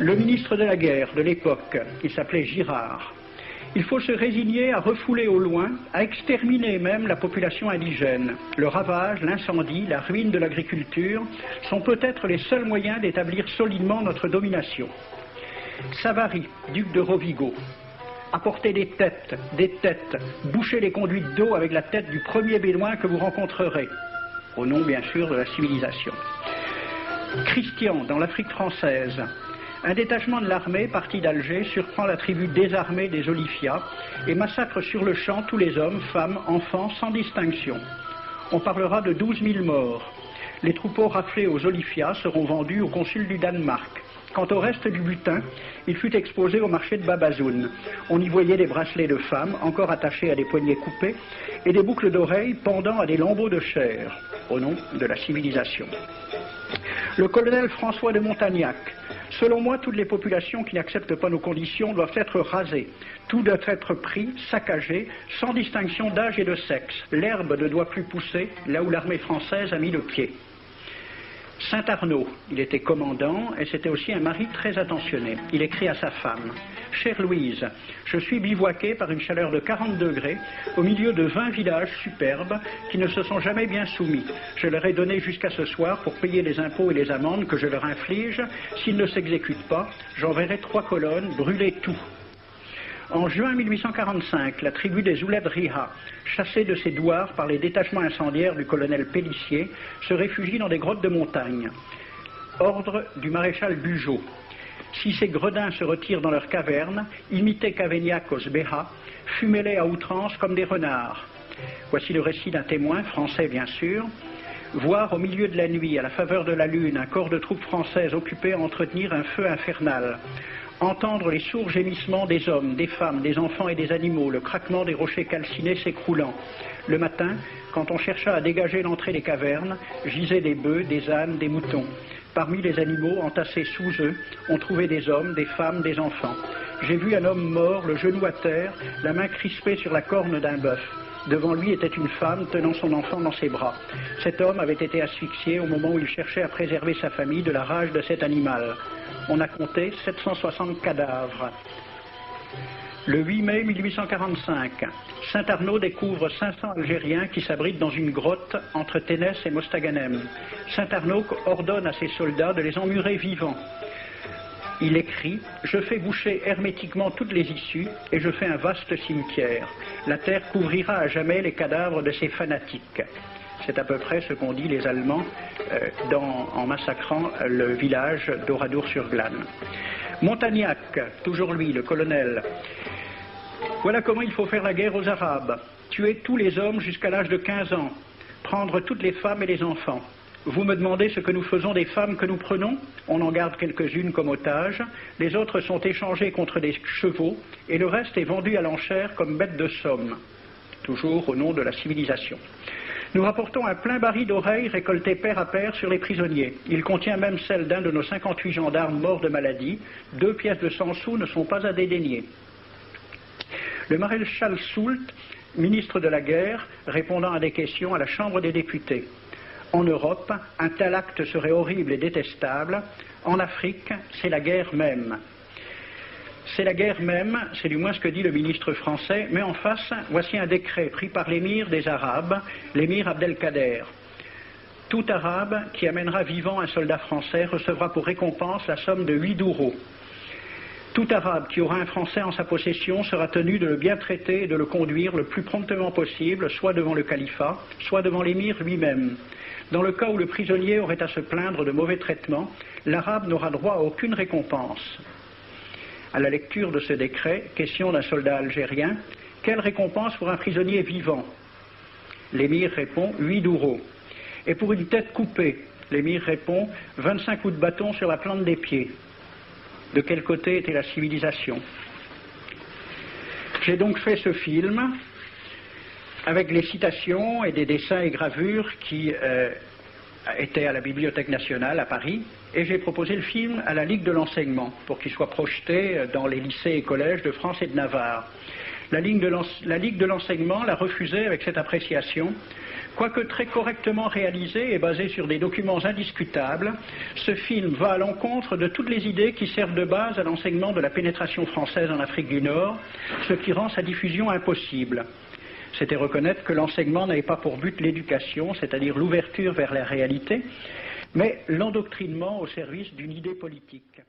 Le ministre de la guerre de l'époque, qui s'appelait Girard. Il faut se résigner à refouler au loin, à exterminer même la population indigène. Le ravage, l'incendie, la ruine de l'agriculture sont peut-être les seuls moyens d'établir solidement notre domination. Savary, duc de Rovigo, apportez des têtes, bouchez les conduites d'eau avec la tête du premier bédouin que vous rencontrerez, au nom bien sûr de la civilisation. Christian, dans l'Afrique française, un détachement de l'armée parti d'Alger surprend la tribu désarmée des Olifia et massacre sur le champ tous les hommes, femmes, enfants, sans distinction. On parlera de 12 000 morts. Les troupeaux raflés aux Olifia seront vendus au consul du Danemark. Quant au reste du butin, il fut exposé au marché de Babazoun. On y voyait des bracelets de femmes, encore attachés à des poignets coupés, et des boucles d'oreilles pendant à des lambeaux de chair, au nom de la civilisation. Le colonel François de Montagnac. Selon moi, toutes les populations qui n'acceptent pas nos conditions doivent être rasées. Tout doit être pris, saccagé, sans distinction d'âge et de sexe. L'herbe ne doit plus pousser là où l'armée française a mis le pied. Saint-Arnaud, il était commandant et c'était aussi un mari très attentionné. Il écrit à sa femme: « Chère Louise, je suis bivouaqué par une chaleur de 40 degrés au milieu de 20 villages superbes qui ne se sont jamais bien soumis. Je leur ai donné jusqu'à ce soir pour payer les impôts et les amendes que je leur inflige. S'ils ne s'exécutent pas, j'enverrai 3 colonnes brûler tout. » En juin 1845, la tribu des Ouled Riha, chassée de ses douars par les détachements incendiaires du colonel Pélissier, se réfugie dans des grottes de montagne. Ordre du maréchal Bugeaud. Si ces gredins se retirent dans leurs cavernes, imitez Cavaignac aux Béha, fumez-les à outrance comme des renards. Voici le récit d'un témoin, français bien sûr. Voir au milieu de la nuit, à la faveur de la lune, un corps de troupes françaises occupé à entretenir un feu infernal. Entendre les sourds gémissements des hommes, des femmes, des enfants et des animaux, le craquement des rochers calcinés s'écroulant. Le matin, quand on chercha à dégager l'entrée des cavernes, gisaient des bœufs, des ânes, des moutons. Parmi les animaux, entassés sous eux, on trouvait des hommes, des femmes, des enfants. J'ai vu un homme mort, le genou à terre, la main crispée sur la corne d'un bœuf. Devant lui était une femme tenant son enfant dans ses bras. Cet homme avait été asphyxié au moment où il cherchait à préserver sa famille de la rage de cet animal. On a compté 760 cadavres. Le 8 mai 1845, Saint-Arnaud découvre 500 Algériens qui s'abritent dans une grotte entre Ténès et Mostaganem. Saint-Arnaud ordonne à ses soldats de les emmurer vivants. Il écrit: « Je fais boucher hermétiquement toutes les issues et je fais un vaste cimetière. La terre couvrira à jamais les cadavres de ces fanatiques. » C'est à peu près ce qu'ont dit les Allemands en massacrant le village d'Oradour-sur-Glane. Montagnac, toujours lui, le colonel. Voilà comment il faut faire la guerre aux Arabes. Tuer tous les hommes jusqu'à l'âge de 15 ans. Prendre toutes les femmes et les enfants. Vous me demandez ce que nous faisons des femmes que nous prenons? On en garde quelques-unes comme otages. Les autres sont échangées contre des chevaux et le reste est vendu à l'enchère comme bête de somme. Toujours au nom de la civilisation. Nous rapportons un plein baril d'oreilles récolté pair à pair sur les prisonniers. Il contient même celle d'un de nos 58 gendarmes morts de maladie. 2 pièces de 100 sous ne sont pas à dédaigner. Le maréchal Soult, ministre de la guerre, répondant à des questions à la Chambre des députés. En Europe, un tel acte serait horrible et détestable. En Afrique, c'est la guerre même. C'est la guerre même, c'est du moins ce que dit le ministre français, mais en face, voici un décret pris par l'émir des Arabes, l'émir Abdelkader. Tout Arabe qui amènera vivant un soldat français recevra pour récompense la somme de 8 douros. Tout Arabe qui aura un Français en sa possession sera tenu de le bien traiter et de le conduire le plus promptement possible, soit devant le califat, soit devant l'émir lui-même. Dans le cas où le prisonnier aurait à se plaindre de mauvais traitements, l'Arabe n'aura droit à aucune récompense. À la lecture de ce décret, question d'un soldat algérien: « Quelle récompense pour un prisonnier vivant ?» L'émir répond: « 8 douros. » Et pour une tête coupée, l'émir répond: « 25 coups de bâton sur la plante des pieds. » De quel côté était la civilisation? J'ai donc fait ce film avec les citations et des dessins et gravures qui étaient à la Bibliothèque nationale à Paris, et j'ai proposé le film à la Ligue de l'enseignement pour qu'il soit projeté dans les lycées et collèges de France et de Navarre. La Ligue de l'enseignement l'a refusé avec cette appréciation: Quoique très correctement réalisé et basé sur des documents indiscutables, ce film va à l'encontre de toutes les idées qui servent de base à l'enseignement de la pénétration française en Afrique du Nord, ce qui rend sa diffusion impossible. C'était reconnaître que l'enseignement n'avait pas pour but l'éducation, c'est-à-dire l'ouverture vers la réalité, mais l'endoctrinement au service d'une idée politique.